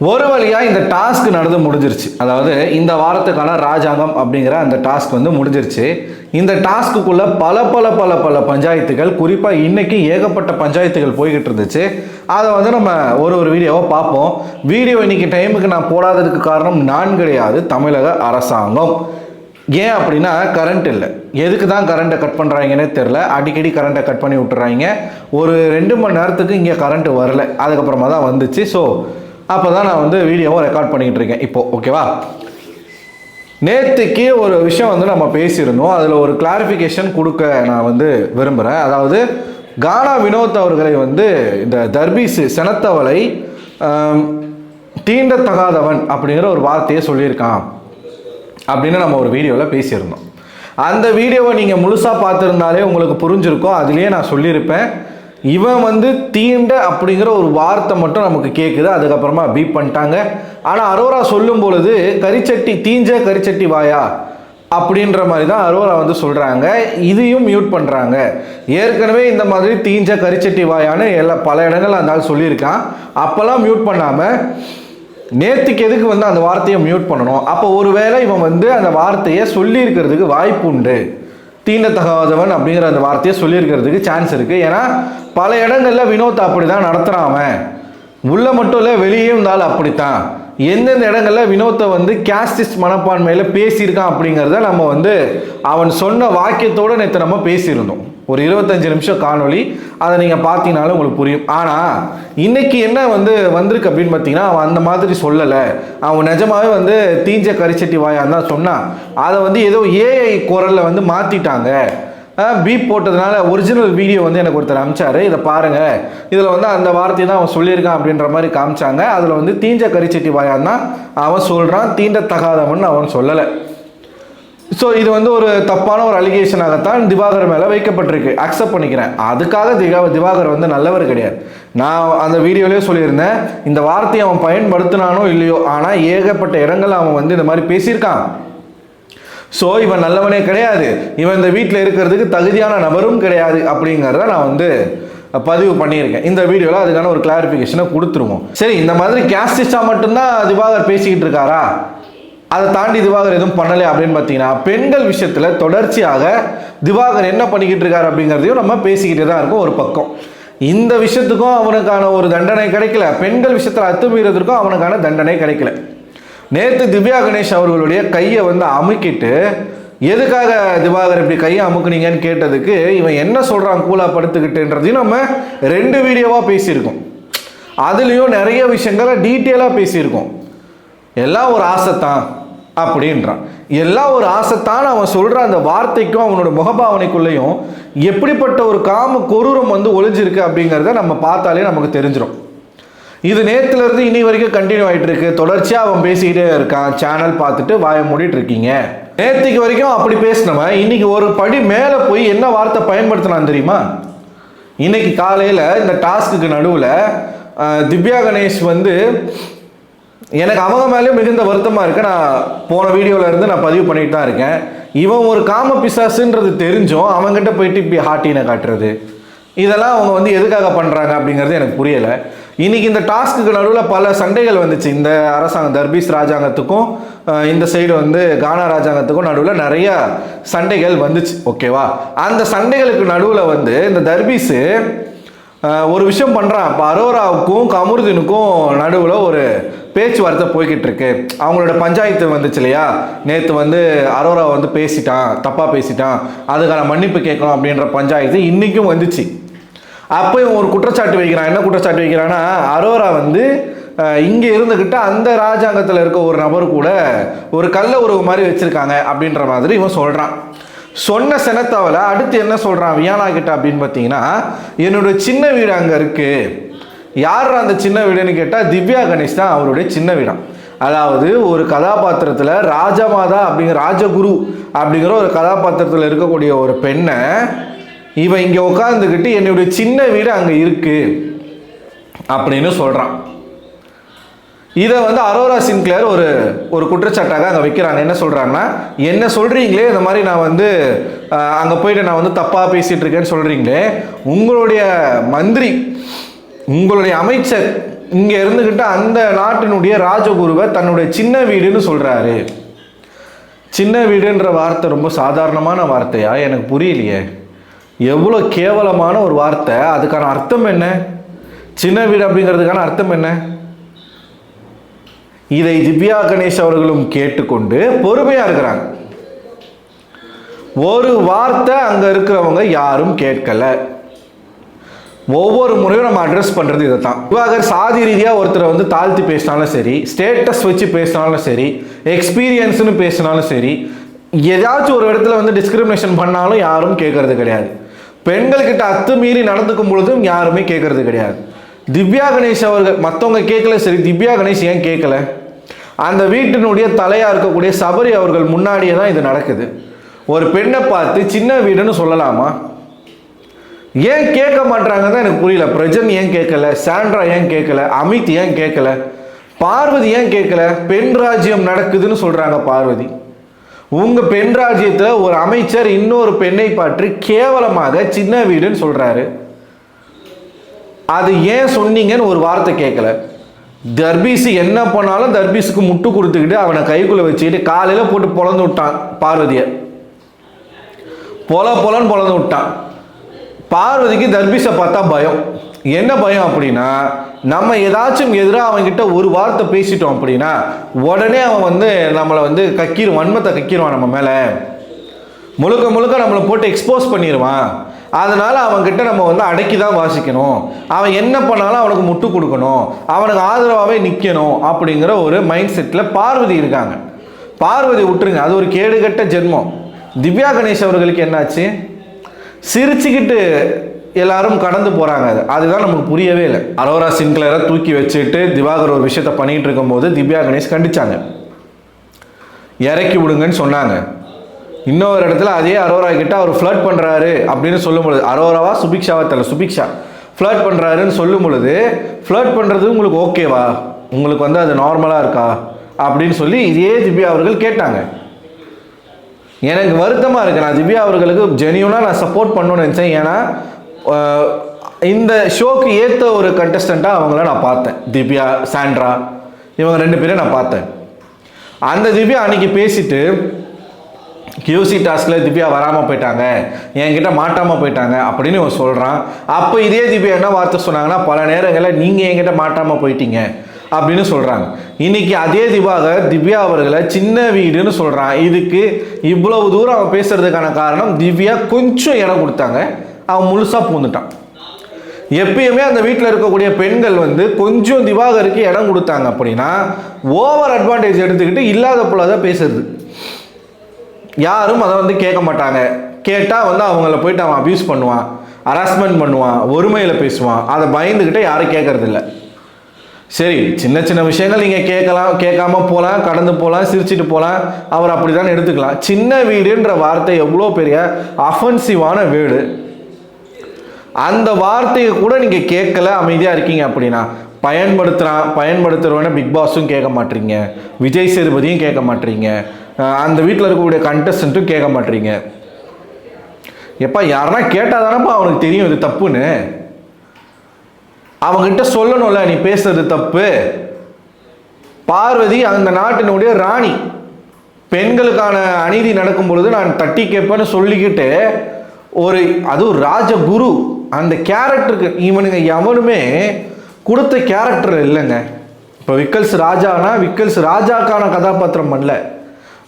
ஒரு வழியாக இந்த டாஸ்க் நடந்து முடிஞ்சிருச்சு. அதாவது இந்த வாரத்துக்கான ராஜாங்கம் அப்படிங்கிற அந்த டாஸ்க் வந்து முடிஞ்சிருச்சு. இந்த டாஸ்க்குள்ளே பல பல பல பல பஞ்சாயத்துகள், குறிப்பாக இன்றைக்கி ஏகப்பட்ட பஞ்சாயத்துகள் போய்கிட்டு இருந்துச்சு. அதை வந்து நம்ம ஒரு வீடியோவை பார்ப்போம். வீடியோ இன்றைக்கி டைமுக்கு நான் போடாததுக்கு காரணம் நான் கிடையாது, தமிழக அரசாங்கம். ஏன் அப்படின்னா கரண்ட் இல்லை. எதுக்கு தான் கரண்ட்டை கட் பண்ணுறாங்கன்னே தெரில. அடிக்கடி கரண்ட்டை கட் பண்ணி விட்டுறாங்க. ஒரு 2 மணி நேரத்துக்கு இங்கே கரண்ட்டு வரல, அதுக்கப்புறமா தான் வந்துச்சு. ஸோ அப்போ தான் நான் வந்து வீடியோவை ரெக்கார்ட் பண்ணிக்கிட்டு இருக்கேன் இப்போது. ஓகேவா, நேற்றுக்கு ஒரு விஷயம் வந்து நம்ம பேசியிருந்தோம். அதில் ஒரு கிளாரிஃபிகேஷன் கொடுக்க நான் வந்து விரும்புகிறேன். அதாவது கானா வினோத் அவர்களை வந்து இந்த தர்பீஸ் செனத்தவளை தீண்டத்தகாதவன் அப்படிங்கிற ஒரு வார்த்தையை சொல்லியிருக்கான் அப்படின்னு நம்ம ஒரு வீடியோவில் பேசியிருந்தோம். அந்த வீடியோவை நீங்கள் முழுசாக பார்த்துருந்தாலே உங்களுக்கு புரிஞ்சிருக்கும். அதுலேயே நான் சொல்லியிருப்பேன், இவன் வந்து தீண்ட அப்படிங்கிற ஒரு வார்த்தை மட்டும் நமக்கு கேட்குது, அதுக்கப்புறமா பீப் பண்ணிட்டாங்க. ஆனால் அரோரா சொல்லும் பொழுது கரிச்சட்டி தீஞ்ச கரிச்சட்டி வாயா அப்படின்ற மாதிரி தான் அரோரா வந்து சொல்கிறாங்க. இதையும் மியூட் பண்ணுறாங்க. ஏற்கனவே இந்த மாதிரி தீஞ்ச கரிச்சட்டி வாயான்னு பல இடங்கள் அந்த ஆள் சொல்லியிருக்கான். அப்போல்லாம் மியூட் பண்ணாமல் நேற்றுக்கு எதுக்கு வந்து அந்த வார்த்தையை மியூட் பண்ணணும்? அப்போ ஒருவேளை இவன் வந்து அந்த வார்த்தையை சொல்லியிருக்கிறதுக்கு வாய்ப்பு உண்டு. தீண்டத்தகாதவன் அப்படிங்கிற அந்த வார்த்தையை சொல்லியிருக்கிறதுக்கு சான்ஸ் இருக்குது. ஏன்னா பல இடங்களில் வினோத் அப்படி தான் நடத்துகிறான். உள்ள மட்டும் இல்லை, வெளியே இருந்தாலும் அப்படித்தான். எந்தெந்த இடங்களில் வினோத்தை வந்து கேஸ்டிஸ்ட் மனப்பான்மையில் பேசியிருக்கான் அப்படிங்கிறத நம்ம வந்து அவன் சொன்ன வாக்கியத்தோடு நேற்று நம்ம பேசியிருந்தோம். ஒரு 25 நிமிஷம் காணொளி, அதை நீங்கள் பார்த்தீங்கனாலும் உங்களுக்கு புரியும். ஆனால் இன்னைக்கு என்ன வந்து வந்திருக்கு அப்படின்னு பார்த்தீங்கன்னா, அவன் அந்த மாதிரி சொல்லலை. அவன் நிஜமாவே வந்து தீஞ்ச கரிச்சட்டி வாயான்னு தான் சொன்னான். அதை வந்து ஏதோ ஏஐ குரலில் வந்து மாற்றிட்டாங்க. பீப் போட்டதுனால ஒரிஜினல் வீடியோ வந்து எனக்கு ஒருத்தர் அனுப்பிச்சாரு, இதை பாருங்கள், இதில் வந்து அந்த வார்த்தையை தான் அவன் சொல்லியிருக்கான் அப்படின்ற மாதிரி காமிச்சாங்க. அதில் வந்து தீஞ்ச கரிச்சட்டி வாயான்னு தான் அவன் சொல்கிறான், தீண்டத்தகாதவன் அவன் சொல்லலை. ஸோ இது வந்து ஒரு தப்பான ஒரு அலிகேஷனாகத்தான் திவாகர் மேலே வைக்கப்பட்டிருக்கு. அக்செப்ட் பண்ணிக்கிறேன். அதுக்காக திவாகர் வந்து நல்லவர் கிடையாது. நான் அந்த வீடியோலேயே சொல்லியிருந்தேன், இந்த வார்த்தையை அவன் பயன்படுத்தினானோ இல்லையோ, ஆனால் ஏகப்பட்ட இடங்கள் அவன் வந்து இந்த மாதிரி பேசியிருக்கான். ஸோ இவன் நல்லவனே கிடையாது, இவன் இந்த வீட்டில் இருக்கிறதுக்கு தகுதியான நபரும் கிடையாது அப்படிங்கிறத நான் வந்து பதிவு பண்ணியிருக்கேன். இந்த வீடியோவில் அதுக்கான ஒரு கிளாரிஃபிகேஷனை கொடுத்துருவோம். சரி, இந்த மாதிரி கேஸ்டிஸ்டாக மட்டும்தான் திவாகர் பேசிக்கிட்டு இருக்காரா? அதை தாண்டி திவாகர் எதுவும் பண்ணலை அப்படின்னு பார்த்தீங்கன்னா, பெண்கள் விஷயத்தில் தொடர்ச்சியாக திவாகர் என்ன பண்ணிக்கிட்டு இருக்காரு அப்படிங்கிறதையும் நம்ம பேசிக்கிட்டே தான் இருக்கோம். ஒரு பக்கம் இந்த விஷயத்துக்கும் அவனுக்கான ஒரு தண்டனை கிடைக்கல, பெண்கள் விஷயத்தில் அத்துமீறதுக்கும் அவனுக்கான தண்டனை கிடைக்கல. நேற்று திவ்யா கணேஷ் அவர்களுடைய கையை வந்து அமுக்கிட்டு, எதுக்காக திவாகர் இப்படி கையை அமுக்குனீங்கன்னு கேட்டதுக்கு இவன் என்ன சொல்கிறான் கூலா படுத்துக்கிட்டுன்றதையும் நம்ம 2 வீடியோவாக பேசியிருக்கோம். அதுலேயும் நிறைய விஷயங்களை டீட்டெயிலாக பேசியிருக்கோம். எல்லாம் ஒரு ஆசைத்தான் அப்படின்றான். எல்லாம் ஒரு ஆசைத்தான் அவன் சொல்கிற அந்த வார்த்தைக்கும் அவனோட முகபாவனைக்குள்ளேயும் எப்படிப்பட்ட ஒரு காம கொரூரம் வந்து ஒளிஞ்சிருக்கு அப்படிங்கிறத நம்ம பார்த்தாலே நமக்கு தெரிஞ்சிடும். இது நேற்றுலேருந்து இனி வரைக்கும் கண்டினியூ ஆகிட்டு இருக்கு. தொடர்ச்சியாக அவன் பேசிக்கிட்டே இருக்கான். சேனல் பார்த்துட்டு வாயை மூடிட்டு இருக்கீங்க. நேற்றுக்கு வரைக்கும் அப்படி பேசினவன் இன்னைக்கு ஒரு படி மேலே போய் என்ன வார்த்தை பயன்படுத்தினான் தெரியுமா? இன்னைக்கு காலையில் இந்த டாஸ்க்கு நடுவில் திவ்யா கணேஷ் வந்து, எனக்கு அவங்க மேலேயும் மிகுந்த வருத்தமாக இருக்கு. நான் போன வீடியோவில் இருந்து நான் பதிவு பண்ணிட்டு தான் இருக்கேன். இவன் ஒரு காம பிசாசுன்றது தெரிஞ்சும் அவங்ககிட்ட போயிட்டு இப்படி ஹாட்டினை காட்டுறது, இதெல்லாம் அவங்க வந்து எதுக்காக பண்ணுறாங்க அப்படிங்கிறது எனக்கு புரியலை. இன்றைக்கி இந்த டாஸ்க்கு நடுவில் பல சண்டைகள் வந்துச்சு. இந்த அரசாங்கம் தர்பீஸ் ராஜாங்கத்துக்கும் இந்த சைடு வந்து கானா ராஜாங்கத்துக்கும் நடுவில் நிறைய சண்டைகள் வந்துச்சு. ஓகேவா, அந்த சண்டைகளுக்கு நடுவில் வந்து இந்த தர்பீஸு ஒரு விஷயம் பண்ணுறான். இப்போ அரோராவுக்கும் கமருதீனுக்கும் நடுவில் ஒரு பேச்சுவார்த்தை போய்கிட்டு இருக்கு. அவங்களோட பஞ்சாயத்து வந்துச்சு இல்லையா, நேற்று வந்து அரோரா வந்து பேசிட்டான், தப்பாக பேசிட்டான், அதுக்கான மன்னிப்பு கேட்கணும் அப்படின்ற பஞ்சாயத்து இன்றைக்கும் வந்துச்சு. அப்போ இவன் ஒரு குற்றச்சாட்டு வைக்கிறான். என்ன குற்றச்சாட்டு வைக்கிறான்னா, அரோரா வந்து இங்கே இருந்துக்கிட்டு அந்த ராஜாங்கத்தில் இருக்க ஒரு நபர் கூட ஒரு கள்ள உறவு மாதிரி வச்சுருக்காங்க அப்படின்ற மாதிரி இவன் சொல்கிறான். சொன்ன செனத்தாவில் அடுத்து என்ன சொல்கிறான் வியானா கிட்ட அப்படின்னு பார்த்தீங்கன்னா, என்னோட சின்ன வீடு அங்கே இருக்குது. யார் அந்த சின்ன வீடுன்னு கேட்டால் திவ்யா கணேஷ் தான் அவருடைய சின்ன வீடாம். அதாவது ஒரு கதாபாத்திரத்தில் ராஜமாதா அப்படிங்கிற ராஜகுரு அப்படிங்கிற ஒரு கதாபாத்திரத்தில் இருக்கக்கூடிய ஒரு பெண்ணை இவன் இங்கே உட்காந்துக்கிட்டு என்னுடைய சின்ன வீடு அங்கே இருக்குது அப்படின்னு சொல்கிறான். இதை வந்து அரோரா சின்க்ளேர் ஒரு குற்றச்சாட்டாக அங்கே வைக்கிறாங்க. என்ன சொல்கிறாங்கன்னா, என்ன சொல்கிறீங்களே இந்த மாதிரி நான் வந்து அங்கே போயிட்டு நான் வந்து தப்பாக பேசிகிட்டு இருக்கேன்னு சொல்கிறீங்களே, உங்களுடைய மந்திரி, உங்களுடைய அமைச்சர் இங்கே இருந்துக்கிட்டு அந்த நாட்டினுடைய ராஜகுருவை தன்னுடைய சின்ன வீடுன்னு சொல்கிறாரு. சின்ன வீடுன்ற வார்த்தை ரொம்ப சாதாரணமான வார்த்தையா? எனக்கு புரியலையே. எவ்வளோ கேவலமான ஒரு வார்த்தை. அதுக்கான அர்த்தம் என்ன? சின்ன வீடு அப்படிங்கிறதுக்கான அர்த்தம் என்ன? இதை திவ்யா கணேஷ் அவர்களும் கேட்டுக்கொண்டு பொறுமையாக இருக்கிறாங்க. ஒரு வார்த்தை அங்கே இருக்கிறவங்க யாரும் கேட்கல. ஒவ்வொரு முறையும் நம்ம அட்ரஸ் பண்ணுறது இதை தான். திவாகர் சாதி ரீதியாக ஒருத்தரை வந்து தாழ்த்தி பேசினாலும் சரி, ஸ்டேட்டஸ் வச்சு பேசினாலும் சரி, எக்ஸ்பீரியன்ஸ்னு பேசினாலும் சரி, ஏதாச்சும் ஒரு இடத்துல வந்து டிஸ்கிரிமினேஷன் பண்ணாலும் யாரும் கேட்கறது கிடையாது. பெண்கள்கிட்ட அத்துமீறி நடந்துக்கும் பொழுதும் யாருமே கேட்கறது கிடையாது. திவ்யா கணேஷ் அவர்கள் மற்றவங்க கேட்கல, சரி திவ்யா கணேஷ் ஏன் கேட்கல? அந்த வீட்டினுடைய தலையாக இருக்கக்கூடிய சபரி அவர்கள் முன்னாடியே தான் இது நடக்குது. ஒரு பெண்ணை பார்த்து சின்ன வீடுன்னு சொல்லலாமா? ஏன் கேட்க மாட்டாங்க தான் எனக்கு புரியல. பிரஜன் ஏன் கேட்கல? சாண்ட்ரா ஏன் கேட்கல? அமித் ஏன் கேட்கல? பார்வதி ஏன் கேட்கல? பெண் ராஜ்யம் நடக்குதுன்னு சொல்கிறாங்க பார்வதி. உங்கள் பெண் ராஜ்யத்தில் ஒரு அமைச்சர் இன்னொரு பெண்ணை பற்றி கேவலமாக சின்ன வீடுன்னு சொல்கிறாரு. அது ஏன் சொன்னீங்கன்னு ஒரு வார்த்தை கேட்கல. தர்பீஸ் என்ன பண்ணாலும் தர்பீஸுக்கு முட்டு கொடுத்துக்கிட்டு அவனை கைக்குள்ளே வச்சுக்கிட்டு காலையில் போட்டு பொழந்து விட்டான் பார்வதியை. பொலன்னு பொழந்து விட்டான். பார்வதிக்கு தர்பீஸை பார்த்தா பயம். என்ன பயம் அப்படின்னா, நம்ம ஏதாச்சும் எதிராக அவன்கிட்ட ஒரு வார்த்தை பேசிட்டோம் அப்படின்னா உடனே அவன் வந்து நம்மளை வந்து வன்மத்தை கக்கிடுவான். நம்ம மேலே முழுக்க நம்மளை போட்டு எக்ஸ்போஸ் பண்ணிடுவான். அதனால் அவன்கிட்ட நம்ம வந்து அடக்கி தான் வாசிக்கணும். அவன் என்ன பண்ணாலும் அவனுக்கு முட்டு கொடுக்கணும், அவனுக்கு ஆதரவாகவே நிற்கணும் அப்படிங்கிற ஒரு மைண்ட் செட்டில் பார்வதி இருக்காங்க. பார்வதி விட்டுருங்க, அது ஒரு கேடுகட்ட ஜென்மம். திவ்யா கணேஷ் அவர்களுக்கு என்னாச்சு? சிரிச்சுக்கிட்டு எல்லாரும் கடந்து போகிறாங்க. அதுதான் நமக்கு புரியவே இல்லை. அரோரா சின்க்ளரை தூக்கி வச்சுட்டு திவாகர் ஒரு விஷயத்த பண்ணிகிட்டு இருக்கும்போது திவ்யா கணேஷ் கண்டிச்சாங்க, இறக்கி விடுங்கன்னு சொன்னாங்க. இன்னொரு இடத்துல அதே அரோரா கிட்ட அவர் ஃப்ளர்ட் பண்ணுறாரு அப்படின்னு சொல்லும் பொழுது, அரோராவா சுபிக்ஷாவா தெரியல, சுபிக்ஷா ஃப்ளர்ட் பண்ணுறாருன்னு சொல்லும் பொழுது, ஃப்ளர்ட் பண்ணுறது உங்களுக்கு ஓகேவா, உங்களுக்கு வந்து அது நார்மலாக இருக்கா அப்படின்னு சொல்லி இதே திவ்யா அவர்கள் கேட்டாங்க. எனக்கு வருத்தமாக இருக்குது. நான் திவ்யா அவர்களுக்கு ஜெனியூனாக நான் சப்போர்ட் பண்ணணும்னு நினச்சேன். ஏன்னா இந்த ஷோக்கு ஏற்ற ஒரு கண்டஸ்டண்ட்டாக அவங்கள நான் பார்த்தேன். திவ்யா, சாண்ட்ரா, இவங்க 2 பேரையும் நான் பார்த்தேன். அந்த திவ்யா அன்றைக்கி பேசிட்டு கியூசி டாஸ்கில் திவ்யா வராமல் போயிட்டாங்க, என்கிட்ட மாட்டாமல் போயிட்டாங்க அப்படின்னு இவன் சொல்கிறான். அப்போ இதே திவ்யா என்ன வார்த்தை சொன்னாங்கன்னா, பல நேரங்களில் நீங்கள் என்கிட்ட மாட்டாமல் போயிட்டீங்க அப்படின்னு சொல்கிறாங்க. இன்றைக்கி அதே திவ்யா அவர்களை சின்ன வீடுன்னு சொல்கிறான். இதுக்கு இவ்வளவு தூரம் அவன் பேசுகிறதுக்கான காரணம், திவ்யா கொஞ்சம் இடம் கொடுத்தாங்க, அவன் முழுசாக பூந்துட்டான். எப்பயுமே அந்த வீட்டில் இருக்கக்கூடிய பெண்கள் வந்து கொஞ்சம் திவாகருக்கு இடம் கொடுத்தாங்க அப்படின்னா ஓவர் அட்வான்டேஜ் எடுத்துக்கிட்டு இல்லாத போலதான் பேசுறது. யாரும் அதை வந்து கேட்க மாட்டாங்க. கேட்டால் வந்து அவங்கள போயிட்டு அவன் அபியூஸ் பண்ணுவான், ஹராஸ்மெண்ட் பண்ணுவான், ஒருமையில் பேசுவான். அதை பயந்துக்கிட்டே யாரும் கேட்கறது இல்லை. சரி, சின்ன சின்ன விஷயங்கள் நீங்கள் கேட்கலாம், கேட்காம போகலாம், கடந்து போகலாம், சிரிச்சிட்டு போகலாம், அவர் அப்படி தான் எடுத்துக்கலாம். சின்ன வீடுன்ற வார்த்தை எவ்வளோ பெரிய அஃபென்சிவான வேர்டு. அந்த வார்த்தையை கூட நீங்கள் கேட்கல, அமைதியாக இருக்கீங்க அப்படின்னா பயன்படுத்துகிறவன பிக் பாஸும் கேட்க மாட்டீங்க, விஜய் சேதுபதியும் கேட்க மாட்டீங்க, அந்த வீட்டில் இருக்கக்கூடிய கண்டஸ்டன்ட்டும் கேட்க மாட்டீங்க. எப்பா யாருன்னா கேட்டால் தானப்பா அவனுக்கு தெரியும் இது தப்புன்னு. அவங்ககிட்ட சொல்லணும்ல, நீ பேசுறது தப்பு. பார்வதி அந்த நாட்டினுடைய ராணி. பெண்களுக்கான அநீதி நடக்கும் பொழுது நான் தட்டி கேட்பேன்னு சொல்லிக்கிட்டு அதுவும் ராஜகுரு அந்த கேரக்டருக்கு இவனுங்க எவனுமே கொடுத்த கேரக்டர் இல்லைங்க. இப்போ விக்கல்ஸ் ராஜானா விக்கல்ஸ் ராஜாக்கான கதாபாத்திரம் பண்ணல,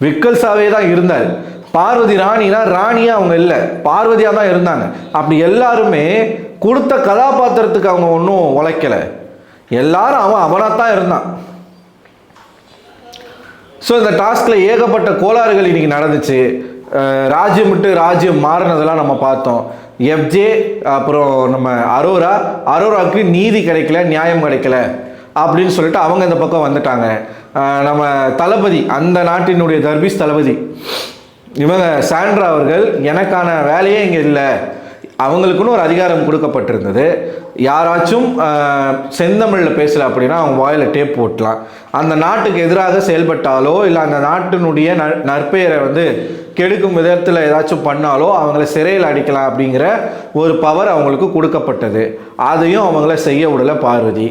விக்கல்ஸாவே தான் இருந்தார். பார்வதி ராணினா ராணியாக அவங்க இல்லை, பார்வதியாக தான் இருந்தாங்க. அப்படி எல்லாருமே கொடுத்த கதாபாத்திரத்துக்கு அவங்க ஒன்றும் உழைக்கலை, எல்லாரும் அவனாக தான் இருந்தான். ஸோ இந்த டாஸ்கில் ஏகப்பட்ட கோளாறுகள் இன்னைக்கு நடந்துச்சு. ராஜ்யம் விட்டு ராஜ்யம் மாறினதெல்லாம் நம்ம பார்த்தோம். எஃப்ஜே அப்புறம் நம்ம அரோராவுக்கு நீதி கிடைக்கல, நியாயம் கிடைக்கல அப்படின்னு சொல்லிட்டு அவங்க இந்த பக்கம் வந்துட்டாங்க. நம்ம தளபதி, அந்த நாட்டினுடைய தர்பீஸ் தளபதி, இவங்க சாண்ட்ரா அவர்கள் எனக்கான வேலையே இங்கே இல்லை, அவங்களுக்குன்னு ஒரு அதிகாரம் கொடுக்கப்பட்டிருந்தது. யாராச்சும் செந்தமிழில் பேசலை அப்படின்னா அவங்க வாயில் டேப் போட்டலாம். அந்த நாட்டுக்கு எதிராக செயல்பட்டாலோ இல்லை அந்த நாட்டினுடைய நற்பெயரை வந்து கெடுக்கும் விதத்தில் ஏதாச்சும் பண்ணாலோ அவங்கள சிறையில் அடிக்கலாம் அப்படிங்கிற ஒரு பவர் அவங்களுக்கு கொடுக்கப்பட்டது. அதையும் அவங்கள செய்ய விடலை பார்வதி.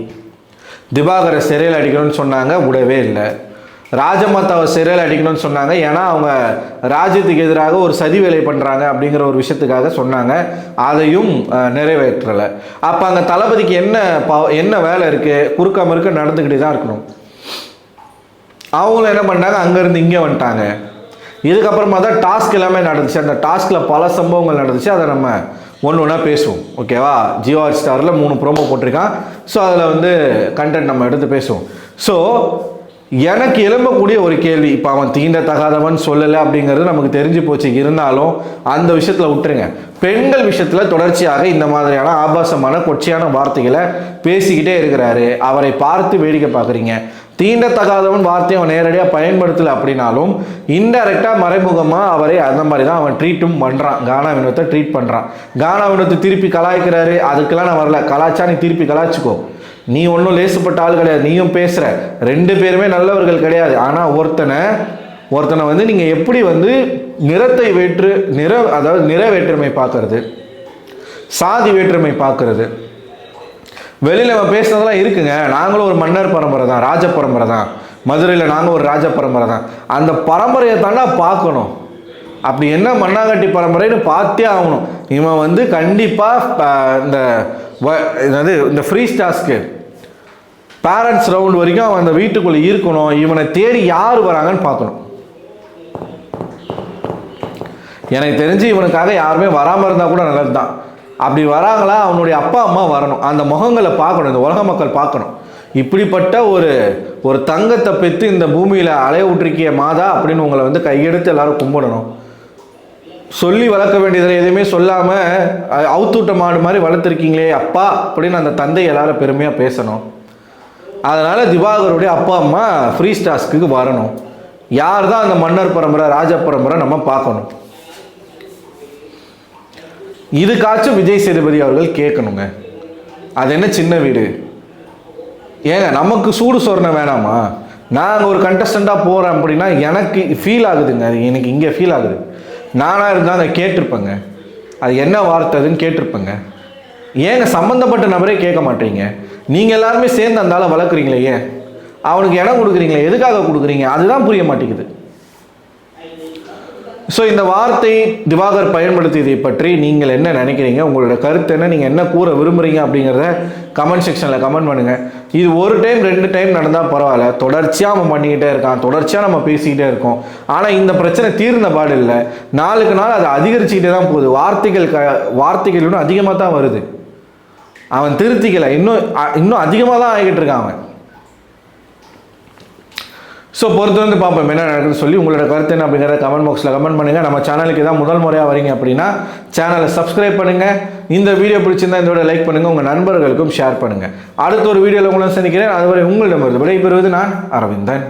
திவாகரை சிறையில் அடிக்கணும்னு சொன்னாங்க, விடவே இல்லை. ராஜமாதாவை சிறையில் அடிக்கணும்னு சொன்னாங்க, ஏன்னா அவங்க ராஜ்யத்துக்கு எதிராக ஒரு சதி வேலை பண்ணுறாங்க அப்படிங்கிற ஒரு விஷயத்துக்காக சொன்னாங்க, அதையும் நிறைவேற்றலை. அப்போ அங்கே தளபதிக்கு என்ன வேலை இருக்குது? குறுக்க மறுக்க நடந்துக்கிட்டே தான் இருக்கணும். அவங்களும் என்ன பண்ணாங்க, அங்கேருந்து இங்கே வந்துட்டாங்க. இதுக்கப்புறமா தான் டாஸ்க் எல்லாமே நடந்துச்சு. அந்த டாஸ்கில் பல சம்பவங்கள் நடந்துச்சு. அதை நம்ம ஒன்று ஒன்றா பேசுவோம், ஓகேவா? ஜியோ ஹாட் ஸ்டாரில் 3 ப்ரோமோ போட்டிருக்கான். ஸோ அதில் வந்து கண்டென்ட் நம்ம எடுத்து பேசுவோம். ஸோ எனக்கு எழும்பக்கூடிய ஒரு கேள்வி, இப்போ அவன் தீண்டத்தகாதவன் சொல்லலை அப்படிங்கிறது நமக்கு தெரிஞ்சு போச்சு. இருந்தாலும் அந்த விஷயத்தில் விட்டுருங்க. பெண்கள் விஷயத்தில் தொடர்ச்சியாக இந்த மாதிரியான ஆபாசமான கொச்சையான வார்த்தைகளை பேசிக்கிட்டே இருக்கிறாரு. அவரை பார்த்து வேடிக்கை பார்க்குறீங்க. தீண்டத்தகாதவன் வார்த்தையை அவன் நேரடியாக பயன்படுத்தலை அப்படின்னாலும் இன்டைரக்டாக மறைமுகமாக அவரை அந்த மாதிரி தான் அவன் ட்ரீட்டும் பண்ணுறான். கானா வினோத்தை ட்ரீட் பண்ணுறான். கானா வினோத்தை திருப்பி கலாய்க்கிறாரு. அதுக்கெல்லாம் நான் வரல. கலாய்ச்சா நீ திருப்பி கலாய்ச்சிக்கோ. நீ ஒன்றும் லேசுப்பட்ட ஆள் கிடையாது. நீயும் பேசுகிற 2 பேருமே நல்லவர்கள் கிடையாது. ஆனால் ஒருத்தனை வந்து நீங்கள் எப்படி வந்து அதாவது நிற வேற்றுமை பார்க்கறது, சாதி வேற்றுமை பார்க்கறது, வெளியில் நம்ம பேசுனதெல்லாம் இருக்குங்க. நாங்களும் ஒரு மன்னர் பரம்பரை தான், ராஜ பரம்பரை தான். மதுரையில் நாங்கள் ஒரு ராஜ பரம்பரை தான். அந்த பரம்பரையை தாண்டா பார்க்கணும். அப்படி என்ன மண்ணாங்கட்டி பரம்பரைன்னு பார்த்தே ஆகணும். இவன் வந்து கண்டிப்பாக இந்த ஃப்ரீ ஸ்டாஸ்க்கு பேரண்ட்ஸ் ரவுண்ட் வரைக்கும் அவன் அந்த வீட்டுக்குள்ளே இருக்கணும். இவனை தேடி யார் வராங்கன்னு பார்க்கணும். எனக்கு தெரிஞ்சு இவனுக்காக யாருமே வராமல் இருந்தால் கூட நல்லது தான். அப்படி வராங்களா, அவனுடைய அப்பா அம்மா வரணும். அந்த முகங்களை பார்க்கணும், இந்த உலக மக்கள் பார்க்கணும். இப்படிப்பட்ட ஒரு தங்கத்தை பெற்று இந்த பூமியில் அலைய விட்டுருக்கிய மாதா அப்படின்னு உங்களை வந்து கையெடுத்து எல்லாரும் கும்பிடணும். சொல்லி வளர்க்க வேண்டியதில் எதுவுமே சொல்லாமல் அவுத்தூட்ட மாடு மாதிரி வளர்த்துருக்கீங்களே அப்பா அப்படின்னு அந்த தந்தை எல்லாரும் பெருமையாக பேசணும். அதனால் திவாகருடைய அப்பா அம்மா ஃப்ரீ ஸ்டாஸ்க்கு வரணும். யார் தான் அந்த மன்னர் பரம்பரை, ராஜ பரம்பரை நம்ம பார்க்கணும். இதுக்காச்சும் விஜய் சேதுபதி அவர்கள் கேட்கணுங்க. அது என்ன சின்ன வீடு ஏங்க? நமக்கு சூடு சொரணை வேணாமா? நாங்கள் ஒரு கண்டஸ்டண்ட்டாக போகிறேன் அப்படின்னா எனக்கு ஃபீல் ஆகுதுங்க. அது எனக்கு இங்கே ஃபீல் ஆகுது. நானாக இருந்தால் அதை கேட்டிருப்பேங்க. அது என்ன வார்த்தை அதுன்னு கேட்டிருப்பேங்க. ஏங்க சம்மந்தப்பட்ட நபரே கேட்க மாட்டீங்க? நீங்கள் எல்லாருமே சேர்ந்து அந்த ஆளை வளர்க்குறீங்களே, ஏன் அவனுக்கு இடம் கொடுக்குறீங்களே, எதுக்காக கொடுக்குறீங்க? அதுதான் புரிய மாட்டேங்குது. ஸோ இந்த வார்த்தை திவாகர் பயன்படுத்தியதை பற்றி நீங்கள் என்ன நினைக்கிறீங்க? உங்களோட கருத்து என்ன? நீங்கள் என்ன கூற விரும்புகிறீங்க அப்படிங்கிறத கமெண்ட் செக்ஷனில் கமெண்ட் பண்ணுங்கள். இது 1 டைம் 2 டைம் நடந்தால் பரவாயில்ல. தொடர்ச்சியாக அவன் பண்ணிக்கிட்டே இருக்கான், தொடர்ச்சியாக நம்ம பேசிக்கிட்டே இருக்கோம். ஆனால் இந்த பிரச்சனை தீர்ந்த பாடு இல்லை. நாளுக்கு நாள் அது அதிகரிச்சுக்கிட்டே தான் போகுது. வார்த்தைகள் இன்னும் அதிகமாக தான் வருது. அவன் திருத்திக்கலை, இன்னும் அதிகமாக தான் ஆகிக்கிட்டு இருக்கான் அவன். ஸோ பொறுத்து வந்து பார்ப்போம் என்ன நடக்குதுன்னு சொல்லி. உங்களோட கருத்து என்ன அப்படிங்கிறத கமெண்ட் பாக்ஸில் கமெண்ட் பண்ணுங்கள். நம்ம சேனலுக்கு தான் முதல் முறையாக வரீங்க அப்படின்னா சேனலை சப்ஸ்கிரைப் பண்ணுங்கள். இந்த வீடியோ பிடிச்சிருந்தா இதோட லைக் பண்ணுங்கள், உங்கள் நண்பர்களுக்கும் ஷேர் பண்ணுங்கள். அடுத்த ஒரு வீடியோவில் உங்களை சந்திக்கிறேன். அதுவரை உங்களிடமிருந்து விடைபெறுவது நான் அரவிந்தன்.